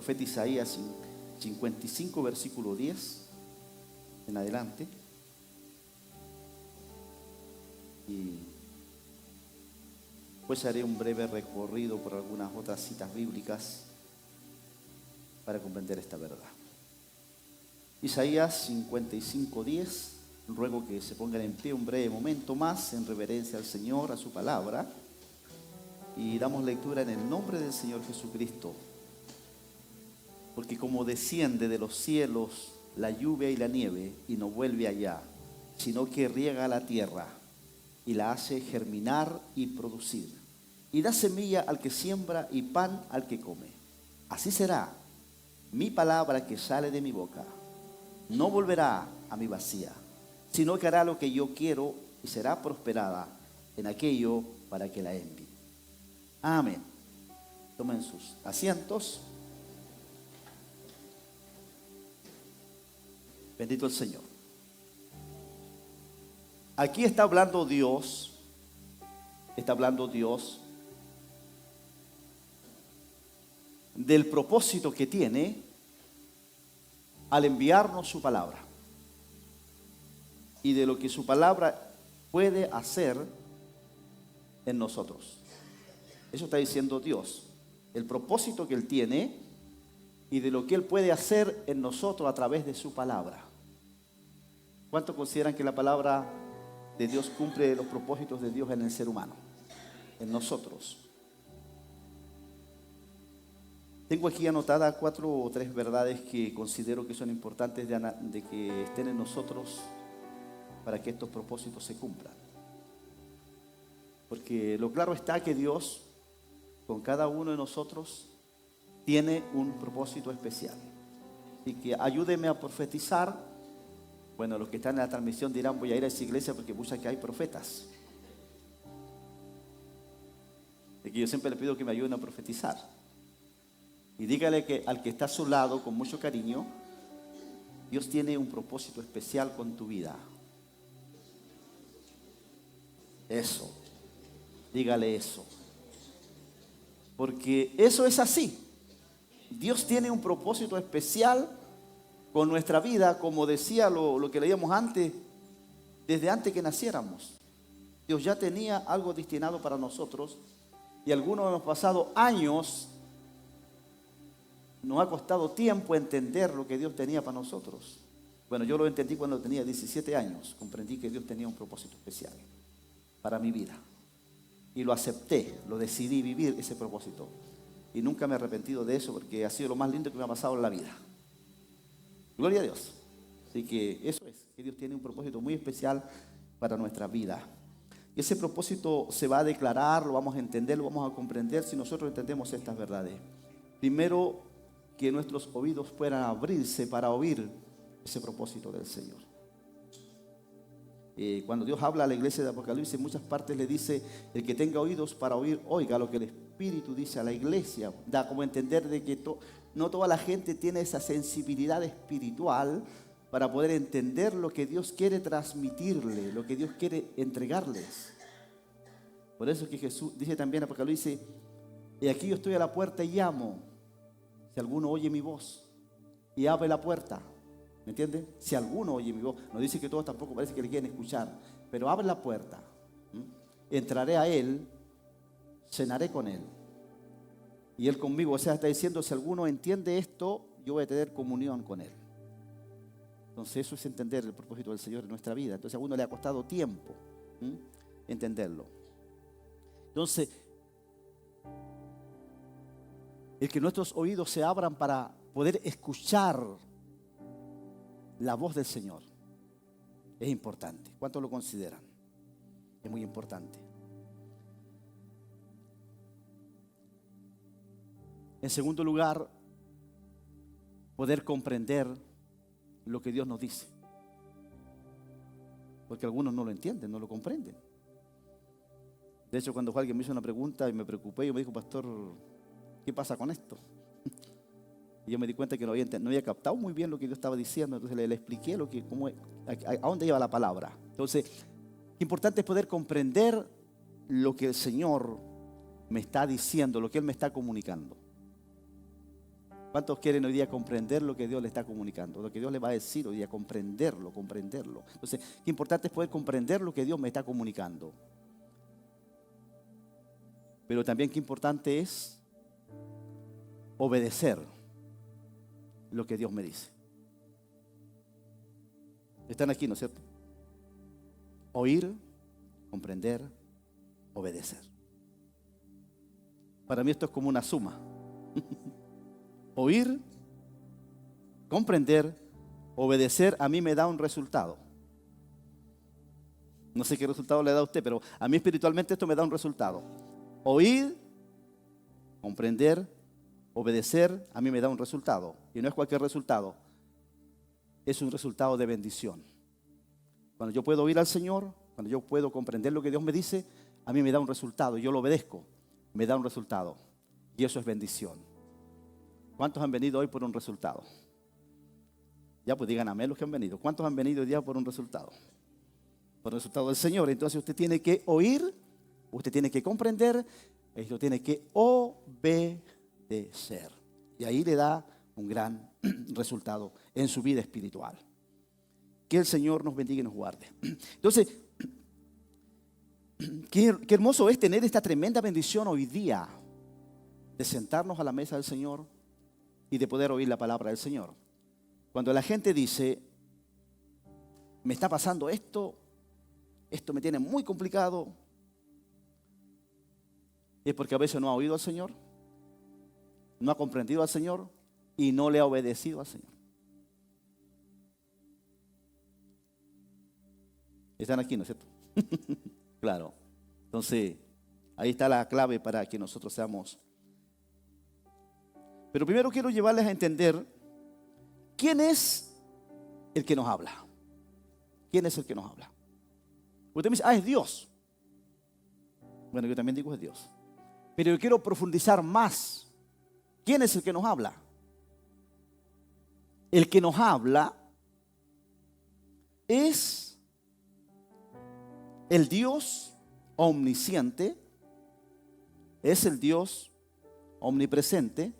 profeta Isaías 55, versículo 10 en adelante. Y pues haré un breve recorrido por algunas otras citas bíblicas para comprender esta verdad. Isaías 55, 10. Ruego que se pongan en pie un breve momento más en reverencia al Señor, a su palabra. Y damos lectura en el nombre del Señor Jesucristo. Porque como desciende de los cielos la lluvia y la nieve y no vuelve allá, sino que riega la tierra y la hace germinar y producir, y da semilla al que siembra y pan al que come. Así será mi palabra que sale de mi boca. No volverá a mí vacía, sino que hará lo que yo quiero y será prosperada en aquello para que la envíe. Amén. Tomen sus asientos. Bendito el Señor. Aquí está hablando Dios del propósito que tiene al enviarnos su palabra y de lo que su palabra puede hacer en nosotros. Eso está diciendo Dios, el propósito que Él tiene y de lo que Él puede hacer en nosotros a través de su palabra. ¿Cuántos consideran que la palabra de Dios cumple los propósitos de Dios en el ser humano, en nosotros? Tengo aquí anotadas 4 o 3 verdades que considero que son importantes de que estén en nosotros para que estos propósitos se cumplan. Porque lo claro está que Dios, con cada uno de nosotros, tiene un propósito especial. Así que ayúdeme a profetizar. Bueno, los que están en la transmisión dirán: voy a ir a esa iglesia porque muchas que hay profetas. Es que yo siempre le pido que me ayuden a profetizar. Y dígale que al que está a su lado, con mucho cariño, Dios tiene un propósito especial con tu vida. Eso. Dígale eso. Porque eso es así. Dios tiene un propósito especial con nuestra vida, como decía lo que leíamos antes, desde antes que naciéramos. Dios ya tenía algo destinado para nosotros y algunos hemos pasado años, nos ha costado tiempo entender lo que Dios tenía para nosotros. Bueno, yo lo entendí cuando tenía 17 años, comprendí que Dios tenía un propósito especial para mi vida. Y lo acepté, lo decidí vivir ese propósito. Y nunca me he arrepentido de eso porque ha sido lo más lindo que me ha pasado en la vida. Gloria a Dios. Así que eso es, que Dios tiene un propósito muy especial para nuestra vida. Y ese propósito se va a declarar, lo vamos a entender, lo vamos a comprender si nosotros entendemos estas verdades. Primero, que nuestros oídos puedan abrirse para oír ese propósito del Señor. Cuando Dios habla a la iglesia de Apocalipsis, en muchas partes le dice: el que tenga oídos para oír, oiga lo que el Espíritu dice a la iglesia. Da como entender de que no toda la gente tiene esa sensibilidad espiritual para poder entender lo que Dios quiere transmitirle, lo que Dios quiere entregarles. Por eso es que Jesús dice también en Apocalipsis: y aquí yo estoy a la puerta y llamo. Si alguno oye mi voz y abre la puerta, ¿me entiende? Si alguno oye mi voz, no dice que todos tampoco parece que le quieren escuchar, pero abre la puerta, entraré a él, cenaré con él y él conmigo. O sea, está diciendo: si alguno entiende esto, yo voy a tener comunión con él. Entonces eso es entender el propósito del Señor en nuestra vida. Entonces a uno le ha costado tiempo entenderlo. Entonces, el que nuestros oídos se abran para poder escuchar la voz del Señor es importante. ¿Cuántos lo consideran? Es muy importante. En segundo lugar, poder comprender lo que Dios nos dice. Porque algunos no lo entienden, no lo comprenden. De hecho, cuando alguien me hizo una pregunta y me preocupé, yo me dijo: pastor, ¿qué pasa con esto? Y yo me di cuenta que no había captado muy bien lo que Dios estaba diciendo. Entonces le expliqué a dónde iba la palabra. Entonces, importante es poder comprender lo que el Señor me está diciendo, lo que Él me está comunicando. ¿Cuántos quieren hoy día comprender lo que Dios le está comunicando? Lo que Dios le va a decir hoy día, comprenderlo. Entonces, qué importante es poder comprender lo que Dios me está comunicando. Pero también qué importante es obedecer lo que Dios me dice. Están aquí, ¿no es cierto? Oír, comprender, obedecer. Para mí esto es como una suma. Oír, comprender, obedecer, a mí me da un resultado. No sé qué resultado le da a usted, pero a mí espiritualmente esto me da un resultado. Oír, comprender, obedecer, a mí me da un resultado. Y no es cualquier resultado, es un resultado de bendición. Cuando yo puedo oír al Señor, cuando yo puedo comprender lo que Dios me dice, a mí me da un resultado. Yo lo obedezco, me da un resultado. Y eso es bendición. ¿Cuántos han venido hoy por un resultado? Ya pues digan amén los que han venido. ¿Cuántos han venido hoy día por un resultado? Por el resultado del Señor. Entonces usted tiene que oír, usted tiene que comprender, y usted tiene que obedecer. Y ahí le da un gran resultado en su vida espiritual. Que el Señor nos bendiga y nos guarde. Entonces, qué hermoso es tener esta tremenda bendición hoy día de sentarnos a la mesa del Señor y de poder oír la palabra del Señor. Cuando la gente dice, me está pasando esto me tiene muy complicado, es porque a veces no ha oído al Señor, no ha comprendido al Señor y no le ha obedecido al Señor. Están aquí, ¿no es cierto? Claro. Entonces, ahí está la clave para que nosotros seamos. Pero primero quiero llevarles a entender quién es el que nos habla. ¿Quién es el que nos habla? Usted me dice, es Dios. Bueno, yo también digo es Dios. Pero yo quiero profundizar más. ¿Quién es el que nos habla? El que nos habla es el Dios omnisciente, es el Dios omnipresente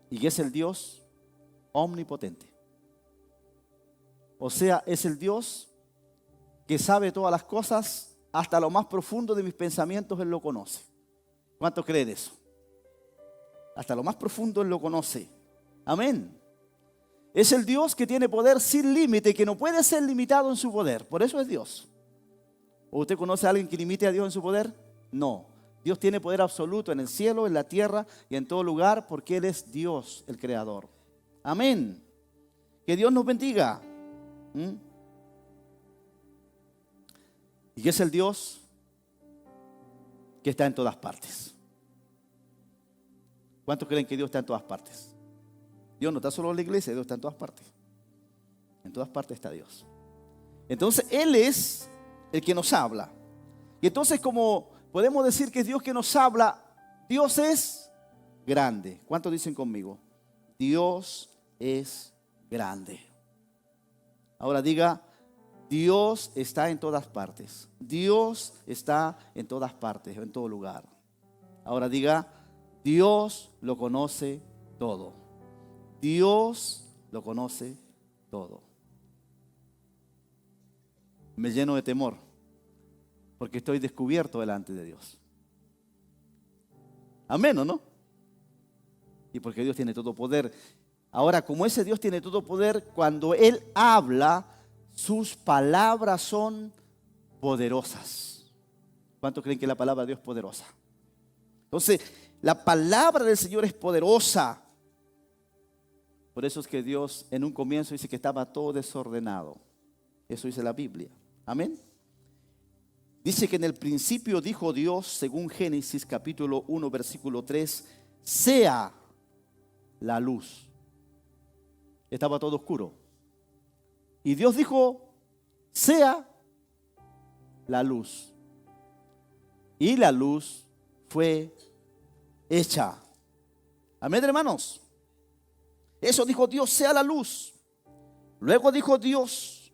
y es el Dios omnipotente. O sea, es el Dios que sabe todas las cosas, hasta lo más profundo de mis pensamientos Él lo conoce. ¿Cuántos creen eso? Hasta lo más profundo Él lo conoce. Amén. Es el Dios que tiene poder sin límite, que no puede ser limitado en su poder. Por eso es Dios. ¿O usted conoce a alguien que limite a Dios en su poder? No. Dios tiene poder absoluto en el cielo, en la tierra y en todo lugar, porque Él es Dios, el Creador. Amén. Que Dios nos bendiga. Y es el Dios que está en todas partes. ¿Cuántos creen que Dios está en todas partes? Dios no está solo en la iglesia, Dios está en todas partes. En todas partes está Dios. Entonces Él es el que nos habla. Y entonces, como podemos decir que es Dios que nos habla, Dios es grande. ¿Cuántos dicen conmigo? Dios es grande. Ahora diga, Dios está en todas partes. Dios está en todas partes, en todo lugar. Ahora diga, Dios lo conoce todo. Dios lo conoce todo. Me lleno de temor porque estoy descubierto delante de Dios. Amén, ¿o no? Y porque Dios tiene todo poder. Ahora, como ese Dios tiene todo poder, cuando Él habla, sus palabras son poderosas. ¿Cuántos creen que la palabra de Dios es poderosa? Entonces, la palabra del Señor es poderosa. Por eso es que Dios en un comienzo dice que estaba todo desordenado. Eso dice la Biblia. Amén. Dice que en el principio dijo Dios, según Génesis capítulo 1, versículo 3, sea la luz. Estaba todo oscuro. Y Dios dijo, sea la luz. Y la luz fue hecha. Amén, hermanos. Eso dijo Dios, sea la luz. Luego dijo Dios,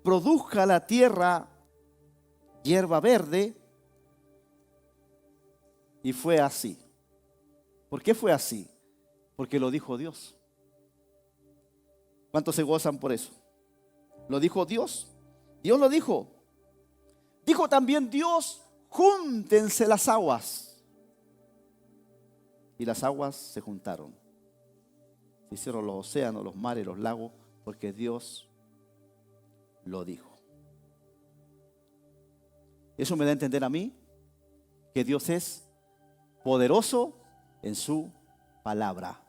produzca la tierra hierba verde Y fue así. ¿Por qué fue así? Porque lo dijo Dios. ¿Cuántos se gozan por eso? Lo dijo Dios. Dios lo dijo. Dijo también Dios, júntense las aguas. Y las aguas se juntaron. Se hicieron los océanos, los mares, los lagos, porque Dios lo dijo. Eso me da a entender a mí que Dios es poderoso en su palabra.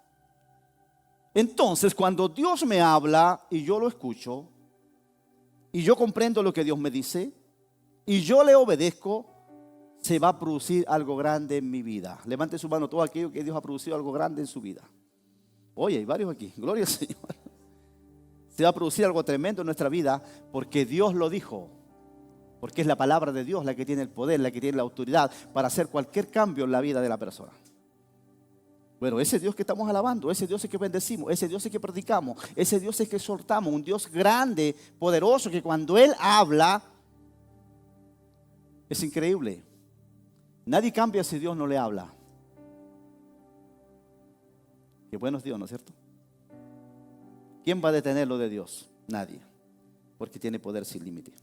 Entonces, cuando Dios me habla y yo lo escucho, y yo comprendo lo que Dios me dice, y yo le obedezco, se va a producir algo grande en mi vida. Levante su mano todo aquello que Dios ha producido algo grande en su vida. Oye, hay varios aquí, gloria al Señor. Se va a producir algo tremendo en nuestra vida porque Dios lo dijo. Porque es la palabra de Dios la que tiene el poder, la que tiene la autoridad para hacer cualquier cambio en la vida de la persona. Bueno, ese Dios que estamos alabando, ese Dios es que bendecimos, ese Dios es que predicamos, ese Dios es que exhortamos, un Dios grande, poderoso, que cuando Él habla, es increíble. Nadie cambia si Dios no le habla. Qué bueno es Dios, ¿no es cierto? ¿Quién va a detener lo de Dios? Nadie, porque tiene poder sin límite.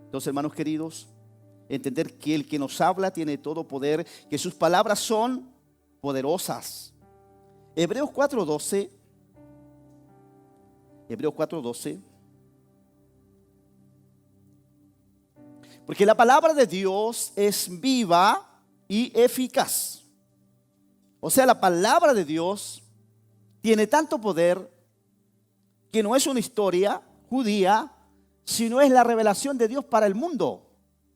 Entonces, hermanos queridos, entender que el que nos habla tiene todo poder, que sus palabras son poderosas. Hebreos 4:12. Hebreos 4:12. Porque la palabra de Dios es viva y eficaz. O sea, la palabra de Dios tiene tanto poder que no es una historia judía, sino es la revelación de Dios para el mundo.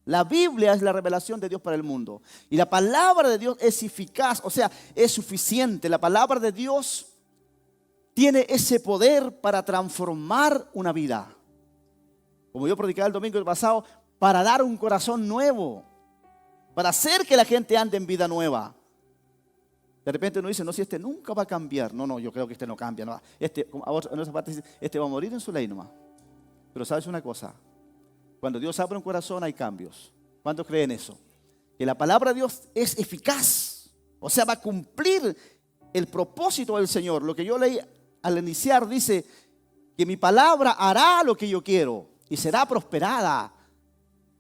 La Biblia es la revelación de Dios para el mundo. Y la palabra de Dios es eficaz, o sea, es suficiente. La palabra de Dios tiene ese poder para transformar una vida. Como yo predicaba el domingo pasado, para dar un corazón nuevo, para hacer que la gente ande en vida nueva. De repente uno dice, no, si este nunca va a cambiar. No, yo creo que este no cambia. No. En esa parte dice, este va a morir en su ley nomás. Pero sabes una cosa, cuando Dios abre un corazón hay cambios. ¿Cuántos creen eso? Que la palabra de Dios es eficaz. O sea, va a cumplir el propósito del Señor. Lo que yo leí al iniciar dice que mi palabra hará lo que yo quiero y será prosperada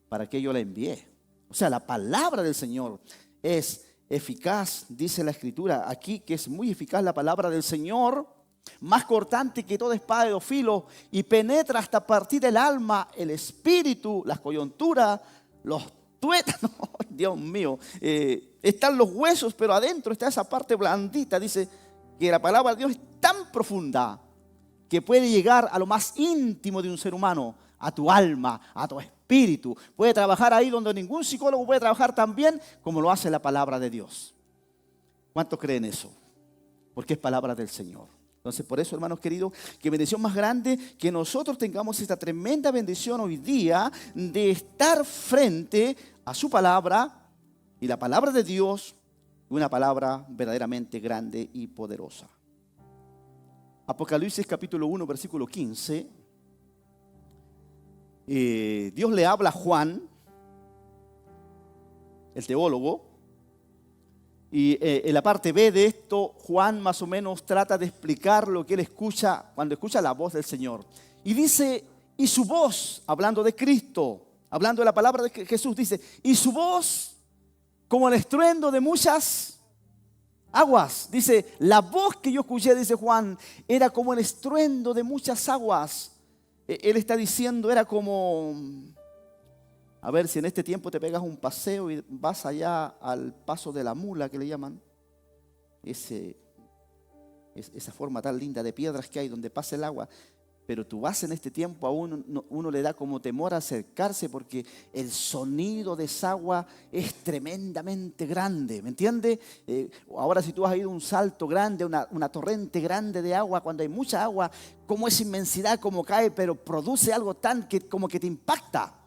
para que yo la envíe. O sea, la palabra del Señor es eficaz, dice la Escritura aquí, que es muy eficaz la palabra del Señor, más cortante que toda espada de dos filos, y penetra hasta partir el alma, el espíritu, las coyunturas, los tuétanos. Dios mío, están los huesos, pero adentro está esa parte blandita. Dice que la palabra de Dios es tan profunda que puede llegar a lo más íntimo de un ser humano, a tu alma, a tu espíritu. Puede trabajar ahí donde ningún psicólogo puede trabajar tan bien como lo hace la palabra de Dios. ¿Cuántos creen eso? Porque es palabra del Señor. Entonces, por eso, hermanos queridos, qué bendición más grande que nosotros tengamos esta tremenda bendición hoy día de estar frente a su palabra y la palabra de Dios, una palabra verdaderamente grande y poderosa. Apocalipsis capítulo 1, versículo 15. Dios le habla a Juan, el teólogo. Y en la parte B de esto, Juan más o menos trata de explicar lo que él escucha cuando escucha la voz del Señor. Y dice, y su voz, hablando de Cristo, hablando de la palabra de Jesús, dice, y su voz como el estruendo de muchas aguas. Dice, la voz que yo escuché, dice Juan, era como el estruendo de muchas aguas. Él está diciendo, era como... A ver, si en este tiempo te pegas un paseo y vas allá al paso de la mula, que le llaman, esa forma tan linda de piedras que hay donde pasa el agua, pero tú vas en este tiempo, a uno le da como temor acercarse porque el sonido de esa agua es tremendamente grande, ¿me entiendes? Ahora si tú has ido a un salto grande, una torrente grande de agua, cuando hay mucha agua, como esa inmensidad, como cae, pero produce algo tan que como que te impacta.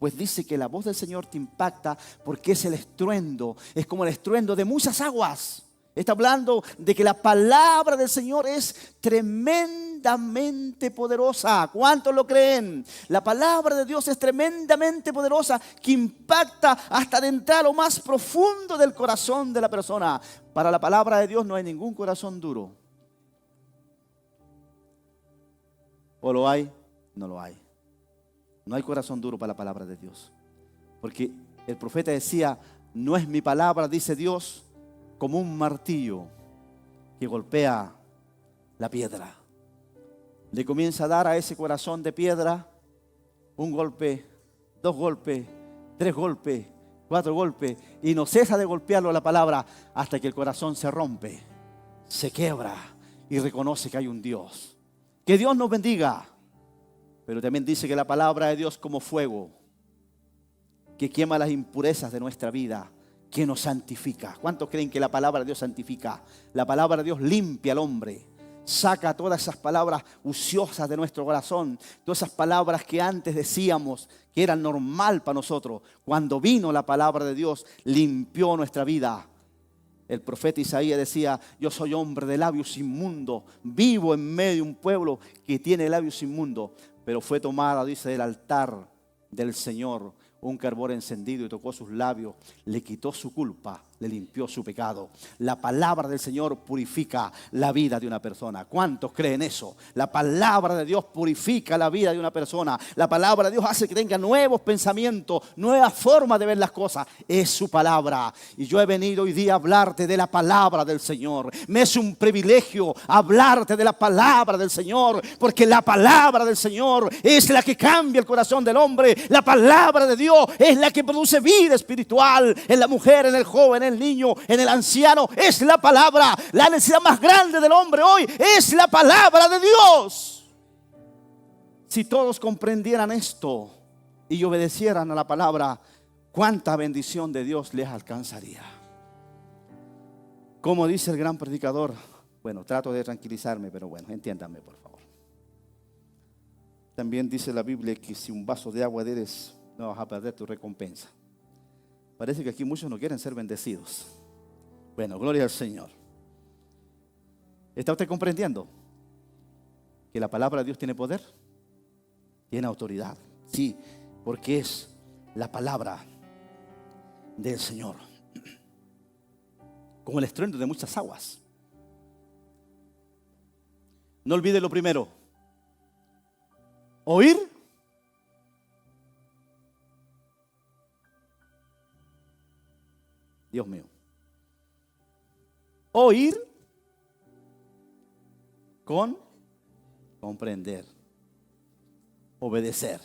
Pues dice que la voz del Señor te impacta porque es el estruendo, es como el estruendo de muchas aguas. Está hablando de que la palabra del Señor es tremenda tremendamente poderosa. ¿Cuántos lo creen? La palabra de Dios es tremendamente poderosa, que impacta hasta adentrar a lo más profundo del corazón de la persona. Para la palabra de Dios no hay ningún corazón duro. ¿O lo hay? No lo hay. No hay corazón duro para la palabra de Dios. Porque el profeta decía, no es mi palabra, dice Dios, como un martillo que golpea la piedra. Le comienza a dar a ese corazón de piedra un golpe, 2 golpes, 3 golpes, 4 golpes, y no cesa de golpearlo la palabra hasta que el corazón se rompe, se quiebra y reconoce que hay un Dios. Que Dios nos bendiga. Pero también dice que la palabra de Dios como fuego que quema las impurezas de nuestra vida, que nos santifica. ¿Cuántos creen que la palabra de Dios santifica? La palabra de Dios limpia al hombre. Saca todas esas palabras ociosas de nuestro corazón, todas esas palabras que antes decíamos que eran normal para nosotros. Cuando vino la palabra de Dios, limpió nuestra vida. El profeta Isaías decía, yo soy hombre de labios inmundos, vivo en medio de un pueblo que tiene labios inmundos. Pero fue tomada, dice, del altar del Señor un carbón encendido y tocó sus labios, le quitó su culpa, le limpió su pecado. La palabra del Señor purifica la vida de una persona. ¿Cuántos creen eso? La palabra de Dios purifica la vida de una persona. La palabra de Dios hace que tenga nuevos pensamientos, nuevas formas de ver las cosas. Es su palabra. Y yo he venido hoy día a hablarte de la palabra del Señor. Me es un privilegio hablarte de la palabra del Señor, porque la palabra del Señor es la que cambia el corazón del hombre. La palabra de Dios es la que produce vida espiritual en la mujer, en el joven, en el niño, en el anciano. Es la palabra. La necesidad más grande del hombre hoy es la palabra de Dios. Si todos comprendieran esto y obedecieran a la palabra, cuánta bendición de Dios les alcanzaría. Como dice el gran predicador, bueno, trato de tranquilizarme, pero bueno, entiéndanme por favor. También dice la Biblia que si un vaso de agua eres, no vas a perder tu recompensa. Parece que aquí muchos no quieren ser bendecidos. Bueno, gloria al Señor. ¿Está usted comprendiendo que la palabra de Dios tiene poder? Tiene autoridad. Sí, porque es la palabra del Señor. Como el estruendo de muchas aguas. No olvide lo primero. Oír. Dios mío. Oír con comprender. Obedecer.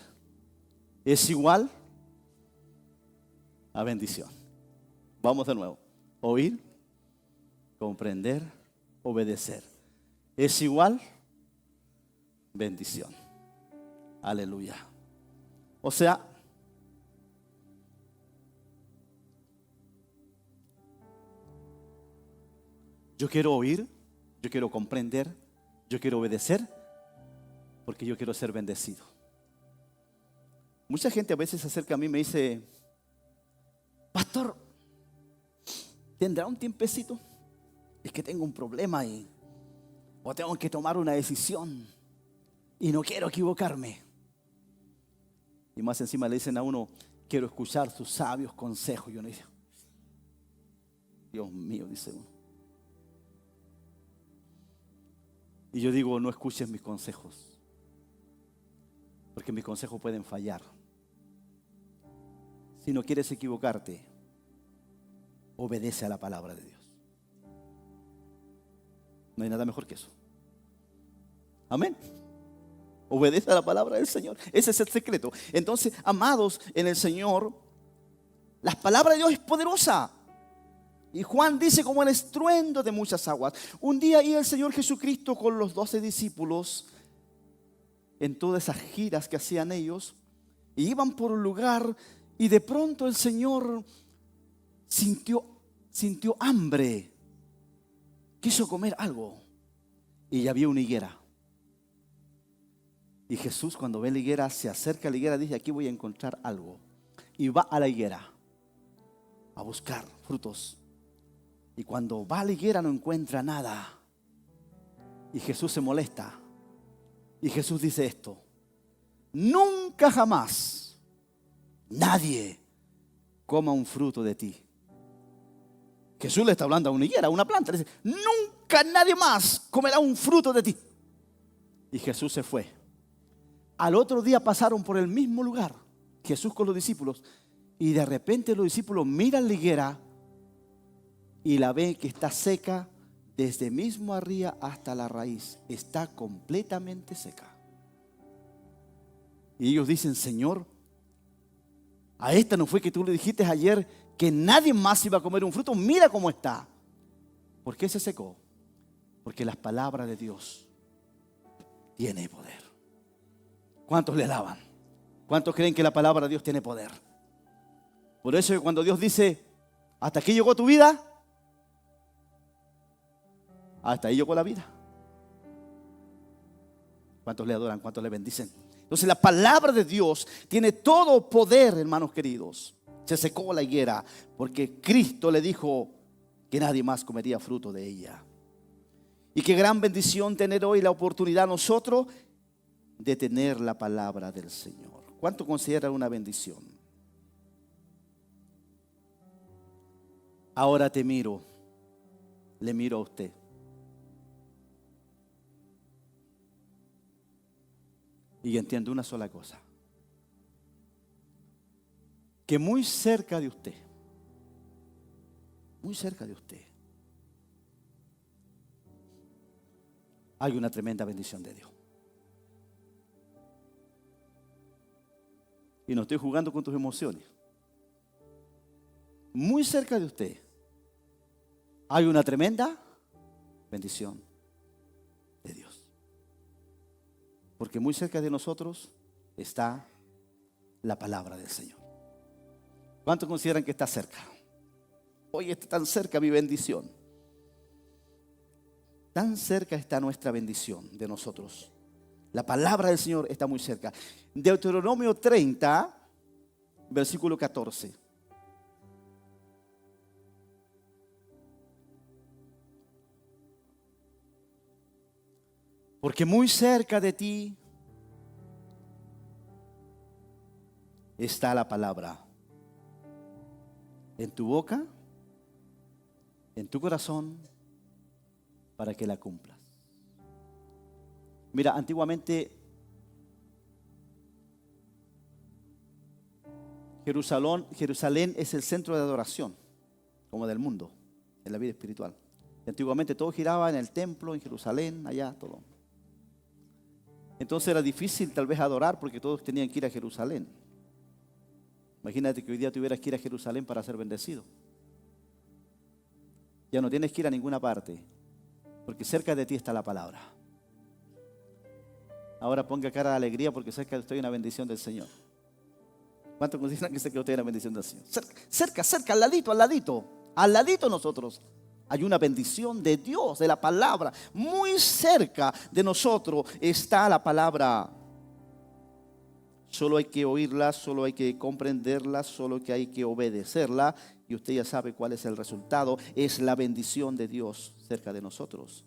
Es igual a bendición. Vamos de nuevo. Oír, comprender, obedecer. Es igual bendición. Aleluya. O sea, yo quiero oír, yo quiero comprender, yo quiero obedecer, porque yo quiero ser bendecido. Mucha gente a veces se acerca a mí y me dice, pastor, ¿tendrá un tiempecito? Es que tengo un problema o tengo que tomar una decisión y no quiero equivocarme. Y más encima le dicen a uno, quiero escuchar sus sabios consejos. Y uno dice, Dios mío, dice uno. Y yo digo, no escuches mis consejos, porque mis consejos pueden fallar. Si no quieres equivocarte, obedece a la palabra de Dios. No hay nada mejor que eso. Amén. Obedece a la palabra del Señor. Ese es el secreto. Entonces, amados en el Señor, la palabra de Dios es poderosa. Y Juan dice como el estruendo de muchas aguas. Un día iba el Señor Jesucristo con los 12 discípulos en todas esas giras que hacían ellos. Y iban por un lugar y de pronto el Señor sintió hambre. Quiso comer algo. Y ya había una higuera. Y Jesús cuando ve la higuera se acerca a la higuera y dice, aquí voy a encontrar algo. Y va a la higuera a buscar frutos. Y cuando va a la higuera no encuentra nada. Y Jesús se molesta Y Jesús dice esto: nunca jamás nadie coma un fruto de ti. Jesús le está hablando a una higuera, a una planta. Le dice: nunca nadie más comerá un fruto de ti. Y Jesús se fue. Al otro día pasaron por el mismo lugar, Jesús con los discípulos, y de repente los discípulos miran la higuera y la ven que está seca desde mismo arriba hasta la raíz. Está completamente seca. Y ellos dicen: Señor, a esta no fue que tú le dijiste ayer que nadie más iba a comer un fruto. Mira cómo está. ¿Por qué se secó? Porque las palabras de Dios tienen poder. ¿Cuántos le alaban? ¿Cuántos creen que la palabra de Dios tiene poder? Por eso que cuando Dios dice: hasta aquí llegó tu vida, hasta ahí llegó la vida. ¿Cuántos le adoran? ¿Cuántos le bendicen? Entonces la palabra de Dios tiene todo poder, hermanos queridos. Se secó la higuera porque Cristo le dijo que nadie más comería fruto de ella. Y qué gran bendición tener hoy la oportunidad nosotros de tener la palabra del Señor. ¿Cuánto considera una bendición? Ahora te miro, le miro a usted. Y entiendo una sola cosa: que muy cerca de usted, hay una tremenda bendición de Dios. Y no estoy jugando con tus emociones. Muy cerca de usted hay una tremenda bendición de Dios. Porque muy cerca de nosotros está la palabra del Señor. ¿Cuántos consideran que está cerca? Hoy está tan cerca mi bendición. Tan cerca está nuestra bendición de nosotros. La palabra del Señor está muy cerca. Deuteronomio 30, versículo 14. Porque muy cerca de ti está la palabra. En tu boca, en tu corazón, para que la cumplas. Mira, antiguamente Jerusalén es el centro de adoración, como del mundo, en la vida espiritual. Y antiguamente todo giraba en el templo, en Jerusalén, allá todo. Entonces era difícil tal vez adorar porque todos tenían que ir a Jerusalén. Imagínate que hoy día tuvieras que ir a Jerusalén para ser bendecido. Ya no tienes que ir a ninguna parte, porque cerca de ti está la palabra. Ahora ponga cara de alegría porque cerca de usted hay una bendición del Señor. ¿Cuántos consideran que cerca de usted hay una bendición del Señor? Cerca, al ladito nosotros. Hay una bendición de Dios, de la palabra. Muy cerca de nosotros está la palabra. Solo hay que oírla, solo hay que comprenderla, solo que hay que obedecerla. Y usted ya sabe cuál es el resultado. Es la bendición de Dios cerca de nosotros.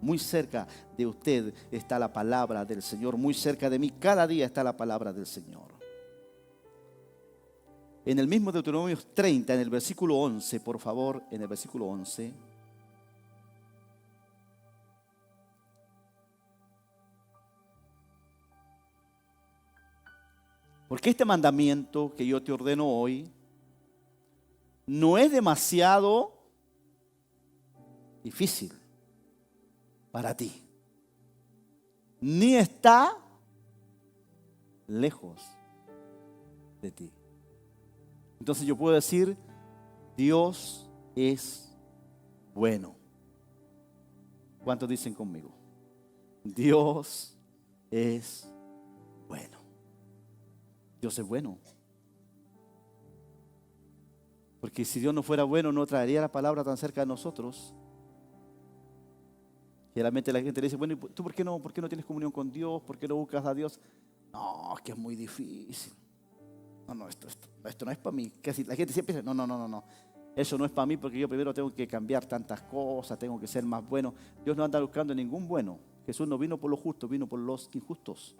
Muy cerca de usted está la palabra del Señor. Muy cerca de mí cada día está la palabra del Señor. En el mismo Deuteronomio 30, en el versículo 11, por favor, en el versículo 11. Porque este mandamiento que yo te ordeno hoy no es demasiado difícil para ti, ni está lejos de ti. Entonces yo puedo decir: Dios es bueno. ¿Cuántos dicen conmigo? Dios es bueno. Dios es bueno. Porque si Dios no fuera bueno, no traería la palabra tan cerca de nosotros. Generalmente la gente le dice: bueno, ¿y tú por qué no tienes comunión con Dios? ¿Por qué no buscas a Dios? No, es que es muy difícil. No, esto no es para mí. La gente siempre dice: no. Eso no es para mí porque yo primero tengo que cambiar tantas cosas, tengo que ser más bueno. Dios no anda buscando ningún bueno. Jesús no vino por los justos, vino por los injustos.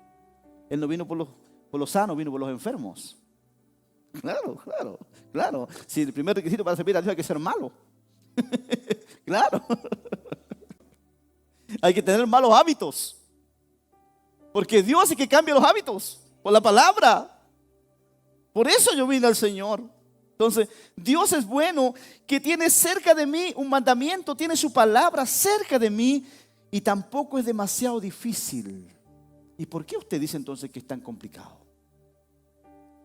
Él no vino por los sanos, vino por los enfermos. Claro. Si el primer requisito para servir a Dios hay que ser malo. Claro. Hay que tener malos hábitos. Porque Dios es que cambia los hábitos por la palabra. Por eso yo vine al Señor. Entonces, Dios es bueno, que tiene cerca de mí un mandamiento, tiene su palabra cerca de mí y tampoco es demasiado difícil. ¿Y por qué usted dice entonces que es tan complicado?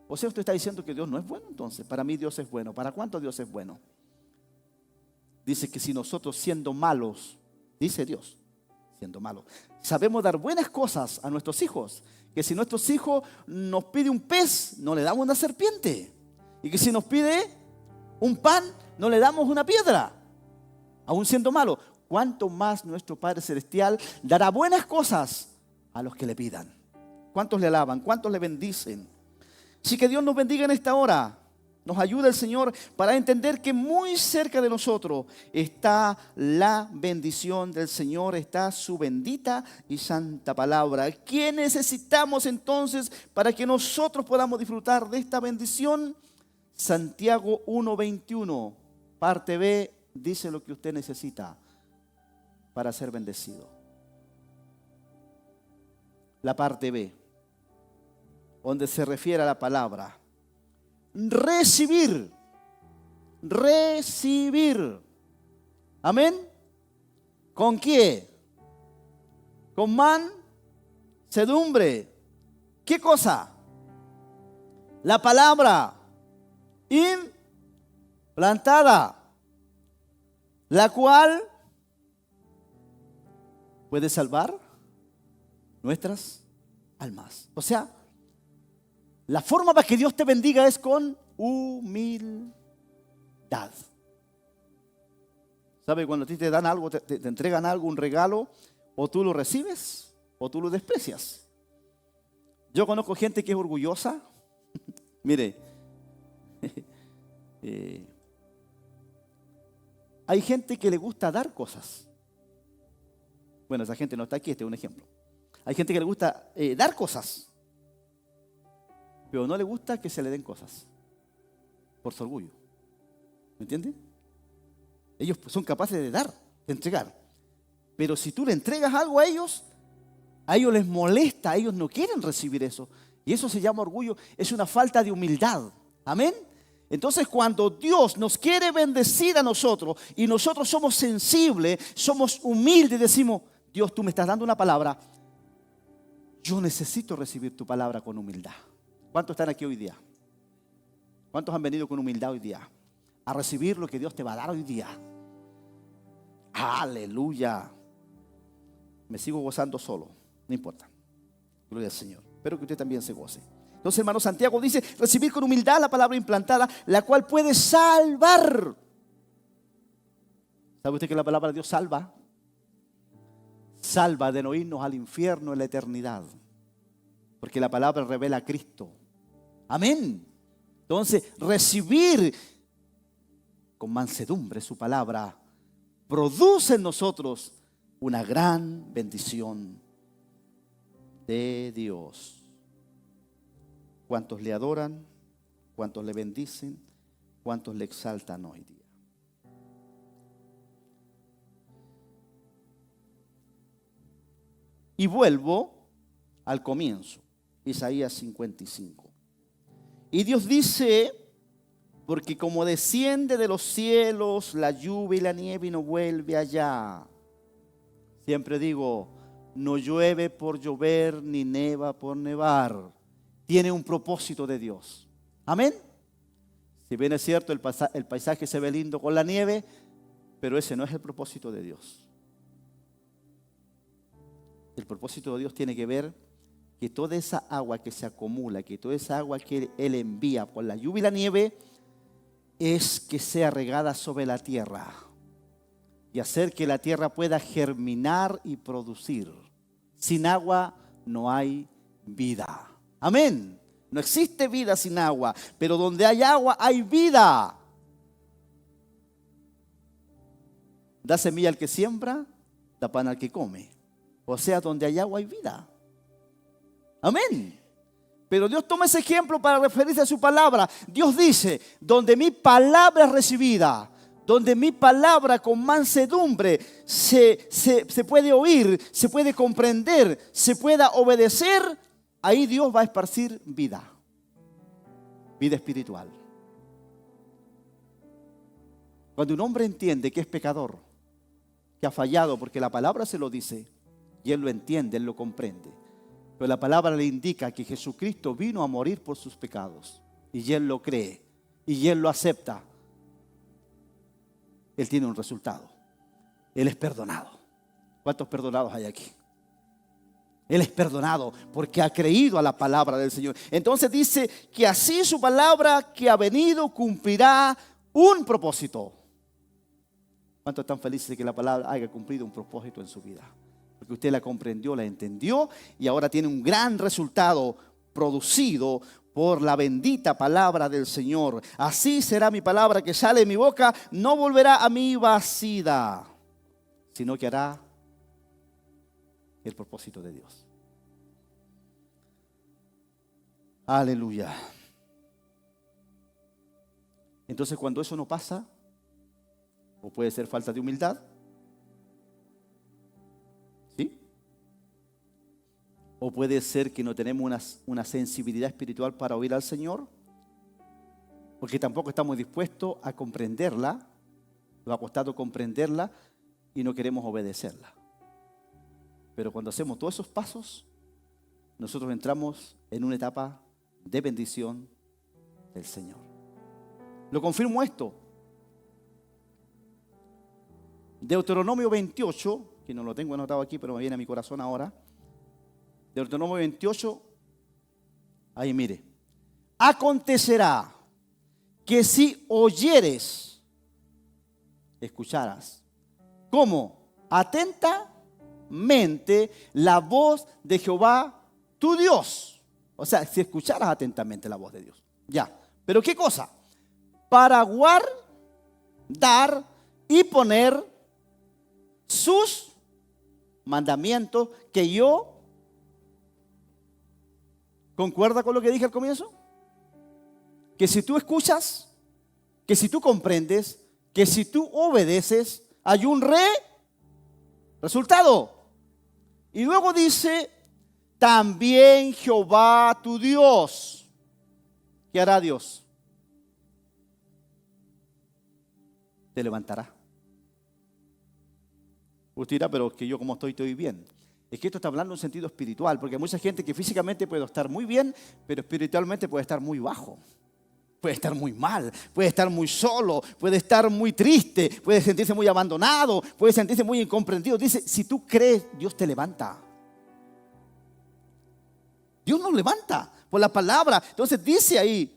O sea, usted está diciendo que Dios no es bueno entonces. Para mí Dios es bueno. ¿Para cuánto Dios es bueno? Dice que si nosotros siendo malos, dice Dios, siendo malos, sabemos dar buenas cosas a nuestros hijos, que si nuestros hijos nos pide un pez, no le damos una serpiente. Y que si nos pide un pan, no le damos una piedra, aún siendo malo. ¿Cuánto más nuestro Padre Celestial dará buenas cosas a los que le pidan? ¿Cuántos le alaban? ¿Cuántos le bendicen? Así que Dios nos bendiga en esta hora. Nos ayuda el Señor para entender que muy cerca de nosotros está la bendición del Señor, está su bendita y santa palabra. ¿Qué necesitamos entonces para que nosotros podamos disfrutar de esta bendición? Santiago 1:21, parte B, dice lo que usted necesita para ser bendecido. La parte B, donde se refiere a la palabra recibir. Amén. ¿Con qué? Con mansedumbre. ¿Qué cosa? La palabra implantada, la cual puede salvar nuestras almas. O sea, la forma para que Dios te bendiga es con humildad. ¿Sabe? Cuando a ti te dan algo, te entregan algo, un regalo, o tú lo recibes o tú lo desprecias. Yo conozco gente que es orgullosa. Mire, hay gente que le gusta dar cosas. Bueno, esa gente no está aquí, este es un ejemplo. Hay gente que le gusta dar cosas, pero no le gusta que se le den cosas por su orgullo. ¿Me entiende? Ellos son capaces de dar, de entregar. Pero si tú le entregas algo a ellos les molesta, ellos no quieren recibir eso. Y eso se llama orgullo, es una falta de humildad. Amén. Entonces, cuando Dios nos quiere bendecir a nosotros y nosotros somos sensibles, somos humildes, decimos: Dios, tú me estás dando una palabra, yo necesito recibir tu palabra con humildad. ¿Cuántos están aquí hoy día? ¿Cuántos han venido con humildad hoy día a recibir lo que Dios te va a dar hoy día? Aleluya. Me sigo gozando solo, no importa. Gloria al Señor. Espero que usted también se goce. Entonces, hermano, Santiago dice: recibir con humildad la palabra implantada, la cual puede salvar. ¿Sabe usted que la palabra de Dios salva? Salva de no irnos al infierno en la eternidad. Porque la palabra revela a Cristo. Amén. Entonces, recibir con mansedumbre su palabra produce en nosotros una gran bendición de Dios. ¿Cuántos le adoran? ¿Cuántos le bendicen? ¿Cuántos le exaltan hoy día? Y vuelvo al comienzo, Isaías 55. Y Dios dice: porque como desciende de los cielos la lluvia y la nieve y no vuelve allá. Siempre digo, no llueve por llover ni neva por nevar. Tiene un propósito de Dios. Amén. Si bien es cierto, el paisaje se ve lindo con la nieve, pero ese no es el propósito de Dios. El propósito de Dios tiene que ver que toda esa agua que se acumula, que toda esa agua que Él envía por la lluvia y la nieve, es que sea regada sobre la tierra y hacer que la tierra pueda germinar y producir. Sin agua no hay vida. Amén. No existe vida sin agua, pero donde hay agua hay vida. Da semilla al que siembra, da pan al que come. O sea, donde hay agua hay vida. Amén. Pero Dios toma ese ejemplo para referirse a su palabra. Dios dice, donde mi palabra es recibida, donde mi palabra con mansedumbre se puede oír, se puede comprender, se pueda obedecer, ahí Dios va a esparcir vida. Vida espiritual. Cuando un hombre entiende que es pecador, que ha fallado porque la palabra se lo dice, y él lo entiende, él lo comprende. Pero la palabra le indica que Jesucristo vino a morir por sus pecados. Y él lo cree. Y él lo acepta. Él tiene un resultado. Él es perdonado. ¿Cuántos perdonados hay aquí? Él es perdonado porque ha creído a la palabra del Señor. Entonces dice que así su palabra que ha venido cumplirá un propósito. ¿Cuántos están felices de que la palabra haya cumplido un propósito en su vida? Porque usted la comprendió, la entendió y ahora tiene un gran resultado producido por la bendita palabra del Señor. Así será mi palabra que sale de mi boca, no volverá a mí vacía, sino que hará el propósito de Dios. Aleluya. Entonces, cuando eso no pasa, o puede ser falta de humildad, ¿sí? O puede ser que no tenemos una sensibilidad espiritual para oír al Señor, porque tampoco estamos dispuestos a comprenderla, nos ha costado comprenderla y no queremos obedecerla. Pero cuando hacemos todos esos pasos, nosotros entramos en una etapa de bendición del Señor. Lo confirmo esto. Deuteronomio 28, que no lo tengo anotado aquí, pero me viene a mi corazón ahora. Deuteronomio 28, ahí mire. Acontecerá que si oyeres, escucharas, ¿cómo? Atentamente la voz de Jehová tu Dios. O sea, si escucharas atentamente la voz de Dios. Ya, pero ¿qué cosa? Para guardar y poner sus mandamientos que yo, ¿concuerda con lo que dije al comienzo? Que si tú escuchas, que si tú comprendes, que si tú obedeces, hay un resultado. Y luego dice, también Jehová tu Dios. ¿Qué hará Dios? Te levantará. Usted dirá, pero es que yo como estoy bien. Es que esto está hablando en un sentido espiritual, porque hay mucha gente que físicamente puede estar muy bien, pero espiritualmente puede estar muy bajo. Puede estar muy mal, puede estar muy solo, puede estar muy triste, puede sentirse muy abandonado, puede sentirse muy incomprendido. Dice, si tú crees, Dios te levanta. Dios nos levanta por la palabra. Entonces dice ahí,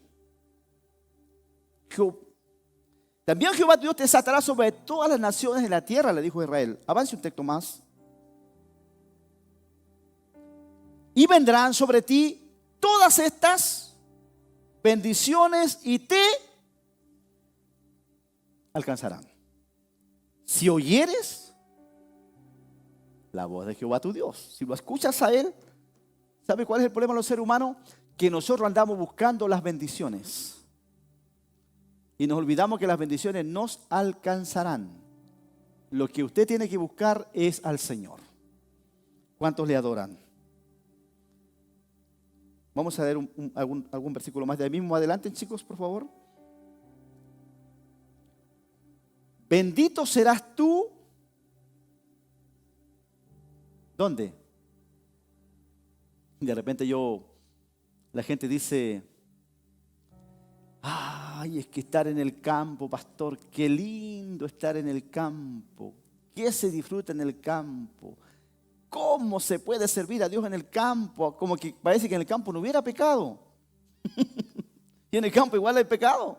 también Jehová Dios te desatará sobre todas las naciones de la tierra, le dijo a Israel. Avance un texto más. Y vendrán sobre ti todas estas bendiciones y te alcanzarán. Si oyeres la voz de Jehová tu Dios, si lo escuchas a Él, ¿sabe cuál es el problema de los seres humanos? Que nosotros andamos buscando las bendiciones. Y nos olvidamos que las bendiciones nos alcanzarán. Lo que usted tiene que buscar es al Señor. ¿Cuántos le adoran? Vamos a ver algún versículo más de ahí mismo. Adelante, chicos, por favor. Bendito serás tú. ¿Dónde? De repente la gente dice, ay, es que estar en el campo, pastor, qué lindo estar en el campo. ¿Qué se disfruta en el campo? ¿Cómo se puede servir a Dios en el campo? Como que parece que en el campo no hubiera pecado. Y en el campo igual hay pecado.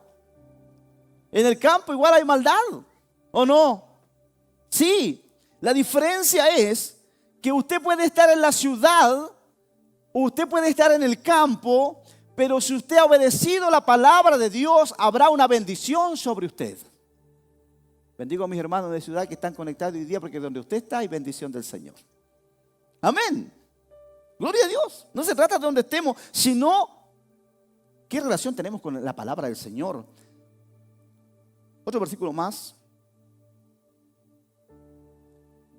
En el campo igual hay maldad. ¿O no? Sí. La diferencia es que usted puede estar en la ciudad, usted puede estar en el campo, pero si usted ha obedecido la palabra de Dios, habrá una bendición sobre usted. Bendigo a mis hermanos de ciudad que están conectados hoy día, porque donde usted está hay bendición del Señor. Amén. Gloria a Dios. No se trata de donde estemos, sino qué relación tenemos con la palabra del Señor. Otro versículo más.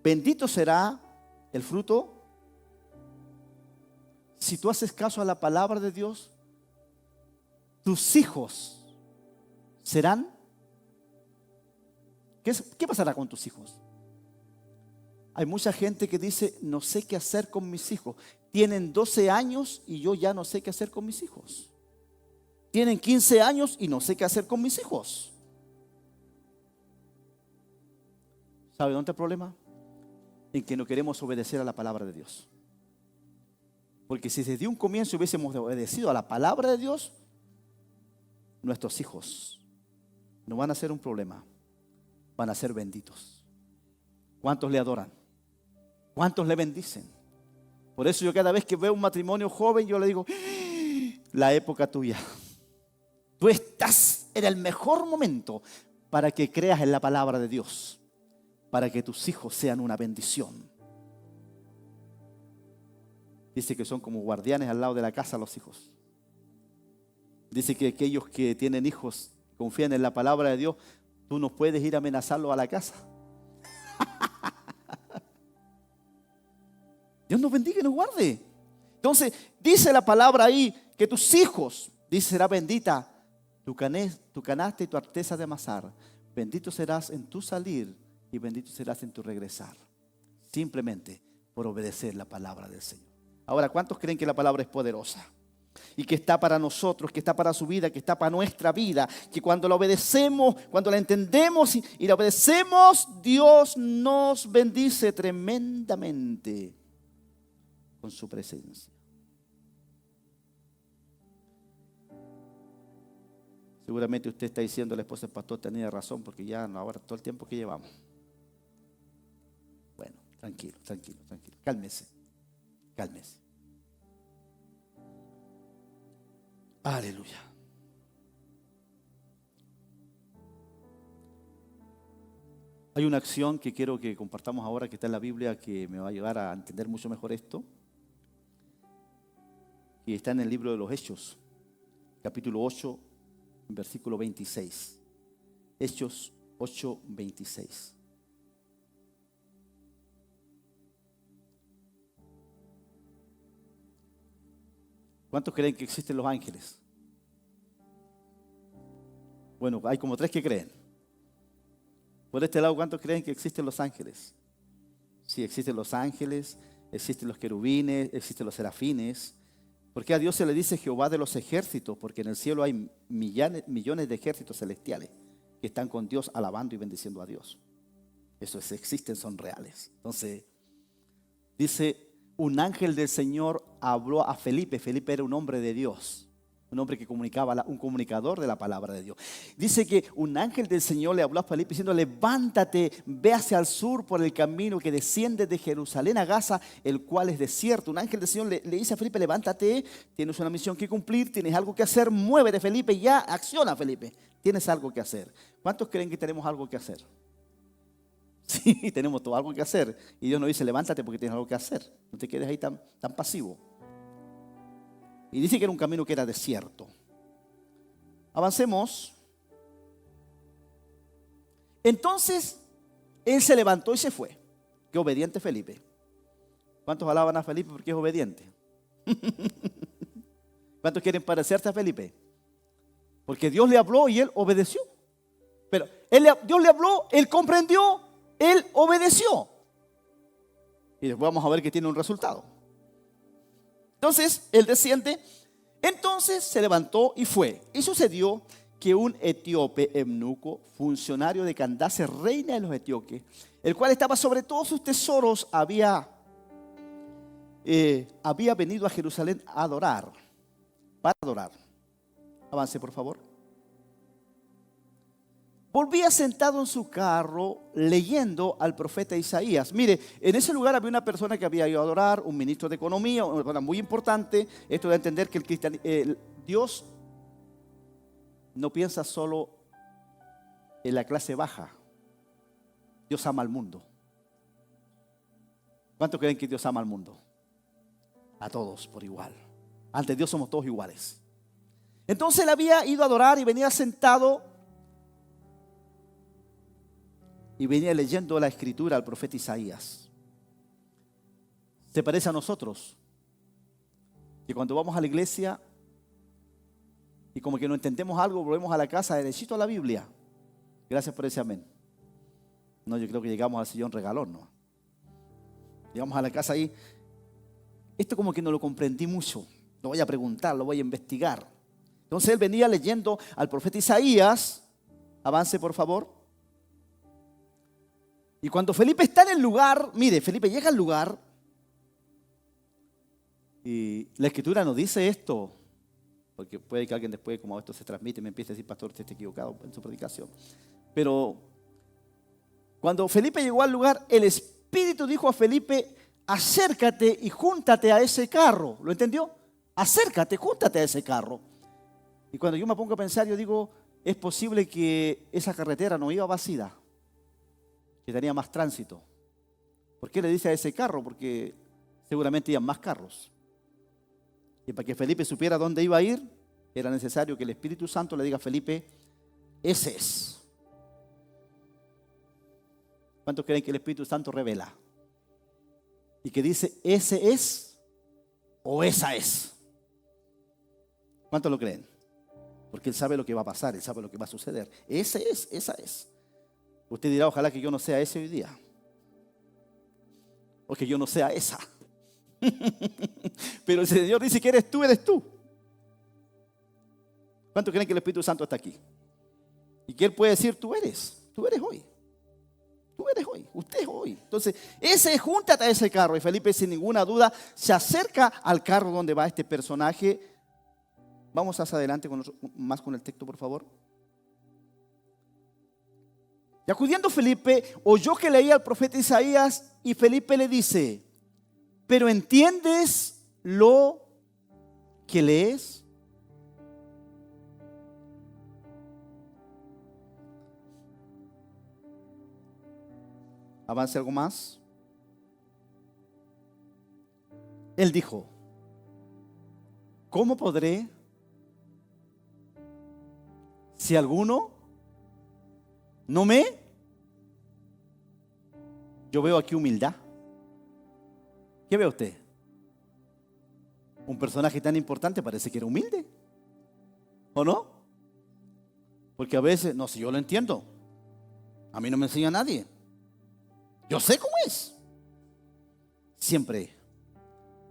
Bendito será el fruto si tú haces caso a la palabra de Dios. Tus hijos serán. ¿Qué pasará con tus hijos? Hay mucha gente que dice, no sé qué hacer con mis hijos. Tienen 12 años y yo ya no sé qué hacer con mis hijos. Tienen 15 años y no sé qué hacer con mis hijos. ¿Sabe dónde está el problema? En que no queremos obedecer a la palabra de Dios. Porque si desde un comienzo hubiésemos obedecido a la palabra de Dios, nuestros hijos no van a ser un problema, van a ser benditos. ¿Cuántos le adoran? ¿Cuántos le bendicen? Por eso yo cada vez que veo un matrimonio joven, yo le digo, la época tuya. Tú estás en el mejor momento para que creas en la palabra de Dios, para que tus hijos sean una bendición. Dice que son como guardianes al lado de la casa los hijos. Dice que aquellos que tienen hijos, confían en la palabra de Dios, tú no puedes ir a amenazarlos a la casa. Dios nos bendiga y nos guarde. Entonces, dice la palabra ahí que tus hijos, dice, será bendita tu canasta y tu arteza de amasar. Bendito serás en tu salir y bendito serás en tu regresar. Simplemente por obedecer la palabra del Señor. Ahora, ¿cuántos creen que la palabra es poderosa? Y que está para nosotros, que está para su vida, que está para nuestra vida. Que cuando la obedecemos, cuando la entendemos y la obedecemos, Dios nos bendice tremendamente con su presencia. Seguramente usted está diciendo, la esposa del pastor tenía razón, porque ya no, ahora todo el tiempo que llevamos. Bueno, tranquilo. Cálmese. Aleluya. Hay una acción que quiero que compartamos ahora, que está en la Biblia, que me va a ayudar a entender mucho mejor esto. Y está en el libro de los Hechos, capítulo 8, versículo 26. Hechos 8, 26. ¿Cuántos creen que existen los ángeles? Bueno, hay como 3 que creen. Por este lado, ¿cuántos creen que existen los ángeles? Sí, existen los ángeles, existen los querubines, existen los serafines. ¿Por qué a Dios se le dice Jehová de los ejércitos? Porque en el cielo hay millones de ejércitos celestiales que están con Dios alabando y bendiciendo a Dios. Esos existen, son reales. Entonces, dice, un ángel del Señor habló a Felipe. Felipe era un hombre de Dios, un hombre que comunicaba, un comunicador de la palabra de Dios. Dice que un ángel del Señor le habló a Felipe diciendo, levántate, ve hacia el sur por el camino que desciende de Jerusalén a Gaza, el cual es desierto. Un ángel del Señor le dice a Felipe, levántate, tienes una misión que cumplir, tienes algo que hacer, muévete Felipe, ya, acciona Felipe, tienes algo que hacer. ¿Cuántos creen que tenemos algo que hacer? Sí, tenemos todo algo que hacer. Y Dios nos dice, levántate porque tienes algo que hacer. No te quedes ahí tan pasivo. Y dice que era un camino que era desierto. Avancemos. Entonces, él se levantó y se fue. Qué obediente Felipe. ¿Cuántos alaban a Felipe porque es obediente? ¿Cuántos quieren parecerse a Felipe? Porque Dios le habló y él obedeció. Pero Dios le habló, él comprendió, él obedeció. Y después vamos a ver que tiene un resultado. Entonces, él desciende. Entonces se levantó y fue. Y sucedió que un etíope eunuco, funcionario de Candace, reina de los etíopes, el cual estaba sobre todos sus tesoros, había venido a Jerusalén a adorar. Para adorar. Avance, por favor. Volvía sentado en su carro leyendo al profeta Isaías. Mire, en ese lugar había una persona que había ido a adorar, un ministro de economía, una persona muy importante. Esto de entender que Dios no piensa solo en la clase baja. Dios ama al mundo. ¿Cuántos creen que Dios ama al mundo? A todos por igual. Ante Dios somos todos iguales. Entonces él había ido a adorar y venía sentado y venía leyendo la escritura al profeta Isaías. Se parece a nosotros, que cuando vamos a la iglesia y como que no entendemos algo, volvemos a la casa derechito a la Biblia. Gracias por ese amén. No, yo creo que llegamos al sillón regalón, ¿no? Llegamos a la casa ahí. Esto como que no lo comprendí mucho. Lo voy a preguntar, lo voy a investigar. Entonces él venía leyendo al profeta Isaías. Avance, por favor. Y cuando Felipe está en el lugar, mire, Felipe llega al lugar y la escritura nos dice esto, porque puede que alguien después, como esto se transmite, me empiece a decir, pastor, usted está equivocado en su predicación. Pero cuando Felipe llegó al lugar, el Espíritu dijo a Felipe, acércate y júntate a ese carro. ¿Lo entendió? Acércate, júntate a ese carro. Y cuando yo me pongo a pensar, yo digo, es posible que esa carretera no iba vacía, que tenía más tránsito. ¿Por qué le dice a ese carro? Porque seguramente iban más carros. Y para que Felipe supiera dónde iba a ir, era necesario que el Espíritu Santo le diga a Felipe, ese es. ¿Cuántos creen que el Espíritu Santo revela? Y que dice, ese es o esa es. ¿Cuántos lo creen? Porque Él sabe lo que va a pasar, Él sabe lo que va a suceder. Ese es, esa es. Usted dirá, ojalá que yo no sea ese hoy día. O que yo no sea esa. Pero el Señor dice que eres tú. ¿Cuántos creen que el Espíritu Santo está aquí? Y que Él puede decir, tú eres hoy. Tú eres hoy, usted es hoy. Entonces, júntate a ese carro. Y Felipe, sin ninguna duda, se acerca al carro donde va este personaje. Vamos hacia adelante más con el texto, por favor. Y acudiendo Felipe, oyó que leía al profeta Isaías y Felipe le dice, ¿pero entiendes lo que lees? Avance algo más. Él dijo, ¿cómo podré si alguno no me? Yo veo aquí humildad. ¿Qué ve usted? Un personaje tan importante parece que era humilde, ¿o no? Porque a veces, no, si yo lo entiendo, a mí no me enseña nadie. Yo sé cómo es. Siempre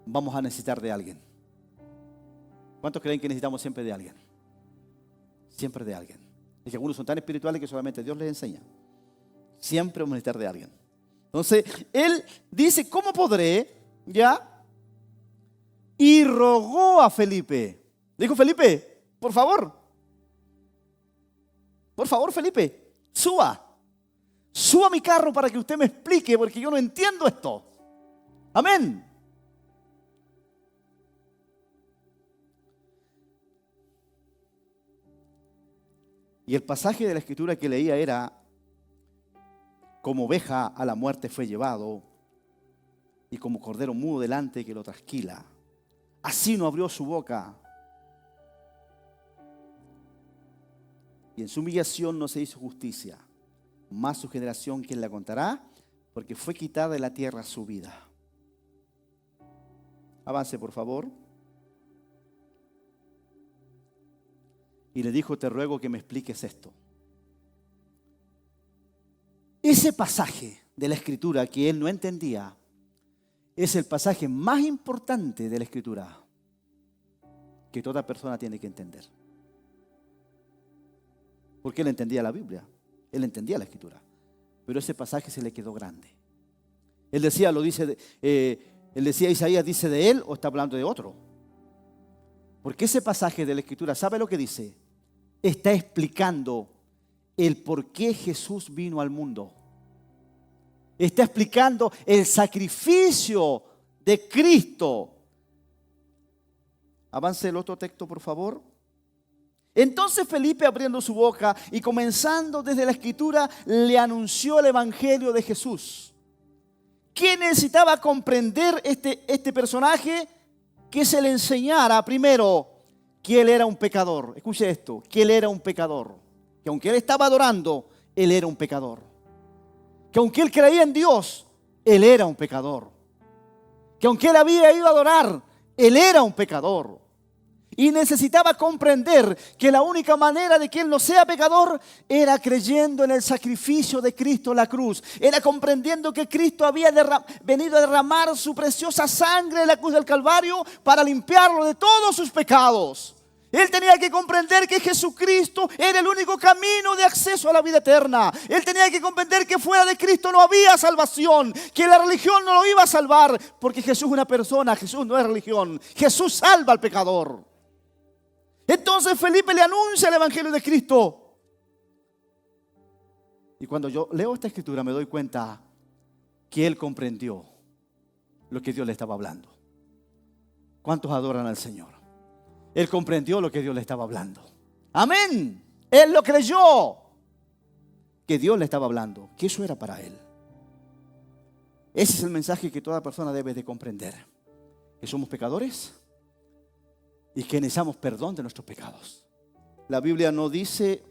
vamos a necesitar de alguien. ¿Cuántos creen que necesitamos siempre de alguien? Siempre de alguien. Es que algunos son tan espirituales que solamente Dios les enseña. Siempre vamos a necesitar de alguien. Entonces, él dice, ¿cómo podré? ¿Ya? Y rogó a Felipe. Dijo, Felipe, por favor, Felipe, suba a mi carro para que usted me explique, porque yo no entiendo esto. Amén. Y el pasaje de la escritura que leía era, como oveja a la muerte fue llevado, y como cordero mudo delante que lo trasquila, así no abrió su boca. Y en su humillación no se hizo justicia. Más su generación, ¿quién la contará? Porque fue quitada de la tierra su vida. Avance, por favor. Y le dijo, te ruego que me expliques esto. Ese pasaje de la Escritura que él no entendía es el pasaje más importante de la Escritura que toda persona tiene que entender. Porque él entendía la Biblia, él entendía la Escritura, pero ese pasaje se le quedó grande. Él decía, Isaías dice de él o está hablando de otro. Porque ese pasaje de la Escritura, ¿sabe lo que dice? Está explicando el por qué Jesús vino al mundo. Está explicando el sacrificio de Cristo. Avance el otro texto, por favor. Entonces Felipe, abriendo su boca y comenzando desde la Escritura, le anunció el Evangelio de Jesús. ¿Qué necesitaba comprender este personaje? Que se le enseñara primero que él era un pecador. Escuche esto, que él era un pecador. Que aunque él estaba adorando, él era un pecador. Que aunque él creía en Dios, él era un pecador. Que aunque él había ido a adorar, él era un pecador. Y necesitaba comprender que la única manera de que él no sea pecador era creyendo en el sacrificio de Cristo en la cruz. Era comprendiendo que Cristo había venido a derramar su preciosa sangre en la cruz del Calvario para limpiarlo de todos sus pecados. Él tenía que comprender que Jesucristo era el único camino de acceso a la vida eterna. Él tenía que comprender que fuera de Cristo no había salvación, que la religión no lo iba a salvar, porque Jesús es una persona, Jesús no es religión. Jesús salva al pecador. Entonces Felipe le anuncia el Evangelio de Cristo. Y cuando yo leo esta escritura me doy cuenta que él comprendió lo que Dios le estaba hablando. ¿Cuántos adoran al Señor? Él comprendió lo que Dios le estaba hablando. Amén. Él lo creyó, que Dios le estaba hablando, que eso era para él. Ese es el mensaje que toda persona debe de comprender. Que somos pecadores y que necesitamos perdón de nuestros pecados. La Biblia no dice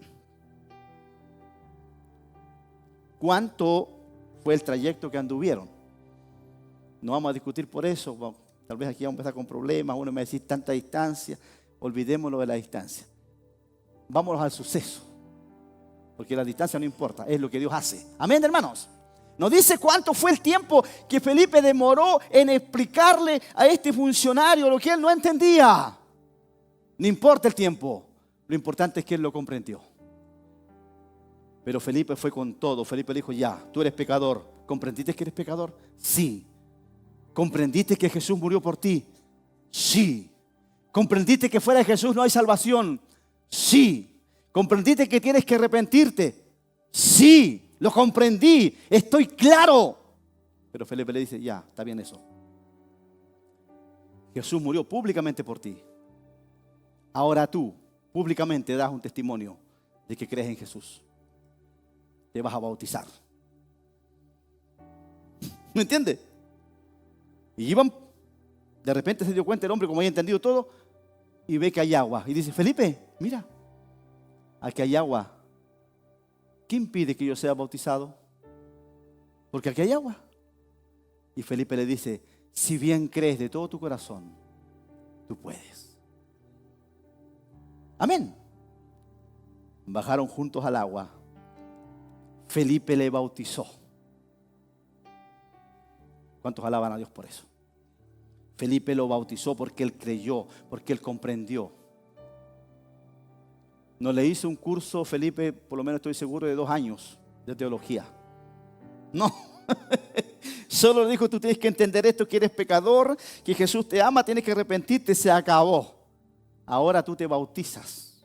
cuánto fue el trayecto que anduvieron. No vamos a discutir por eso. Tal vez aquí vamos a empezar con problemas. Uno me va a decir tanta distancia. Olvidémoslo de la distancia. Vámonos al suceso. Porque la distancia no importa. Es lo que Dios hace. Amén, hermanos. No dice cuánto fue el tiempo que Felipe demoró en explicarle a este funcionario lo que él no entendía. No importa el tiempo, lo importante es que él lo comprendió. Pero Felipe fue con todo. Felipe le dijo, ya, tú eres pecador. ¿Comprendiste que eres pecador? Sí. ¿Comprendiste que Jesús murió por ti? Sí. ¿Comprendiste que fuera de Jesús no hay salvación? Sí. ¿Comprendiste que tienes que arrepentirte? Sí, lo comprendí, estoy claro. Pero Felipe le dice, ya, está bien eso. Jesús murió públicamente por ti. Ahora tú públicamente das un testimonio de que crees en Jesús. Te vas a bautizar. ¿Me entiendes? Y iban, de repente se dio cuenta el hombre, como había entendido todo, y ve que hay agua. Y dice, Felipe, mira, aquí hay agua. ¿Qué impide que yo sea bautizado? Porque aquí hay agua. Y Felipe le dice, si bien crees de todo tu corazón, tú puedes. Amén. Bajaron juntos al agua. Felipe le bautizó. ¿Cuántos alaban a Dios por eso? Felipe lo bautizó porque él creyó, porque él comprendió. No le hizo un curso, Felipe, por lo menos estoy seguro, de 2 años de teología. No. Solo le dijo, tú tienes que entender esto, que eres pecador, que Jesús te ama, tienes que arrepentirte, se acabó. Ahora tú te bautizas.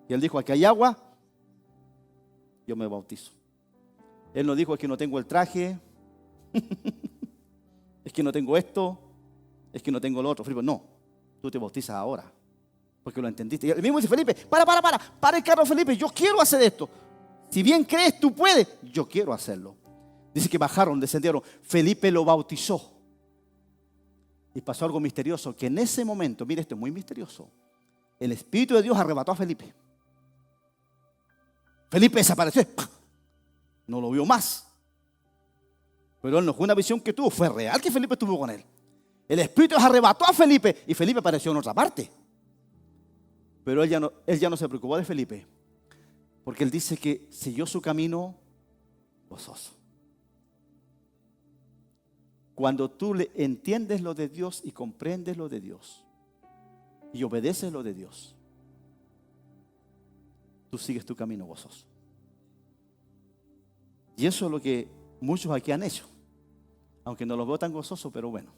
Y él dijo, aquí hay agua, yo me bautizo. Él no dijo, es que no tengo el traje, es que no tengo esto, es que no tengo lo otro. Felipe, no, tú te bautizas ahora, porque lo entendiste. Y él mismo dice, Felipe, para el carro, Felipe, yo quiero hacer esto. Si bien crees, tú puedes, yo quiero hacerlo. Dice que bajaron, descendieron, Felipe lo bautizó. Y pasó algo misterioso, que en ese momento, mire, esto es muy misterioso, el Espíritu de Dios arrebató a Felipe. Felipe desapareció, no lo vio más. Pero él no fue una visión que tuvo, fue real que Felipe estuvo con él. El Espíritu arrebató a Felipe y Felipe apareció en otra parte. Pero él ya no se preocupó de Felipe, porque él dice que siguió su camino gozoso. Cuando tú entiendes lo de Dios y comprendes lo de Dios y obedeces lo de Dios, tú sigues tu camino gozoso. Y eso es lo que muchos aquí han hecho, aunque no los veo tan gozosos, pero bueno.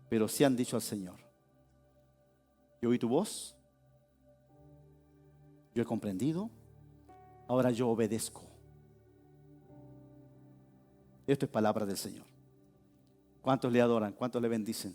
Pero sí han dicho al Señor, yo oí tu voz, yo he comprendido, ahora yo obedezco. Esto es palabra del Señor. ¿Cuántos le adoran? ¿Cuántos le bendicen?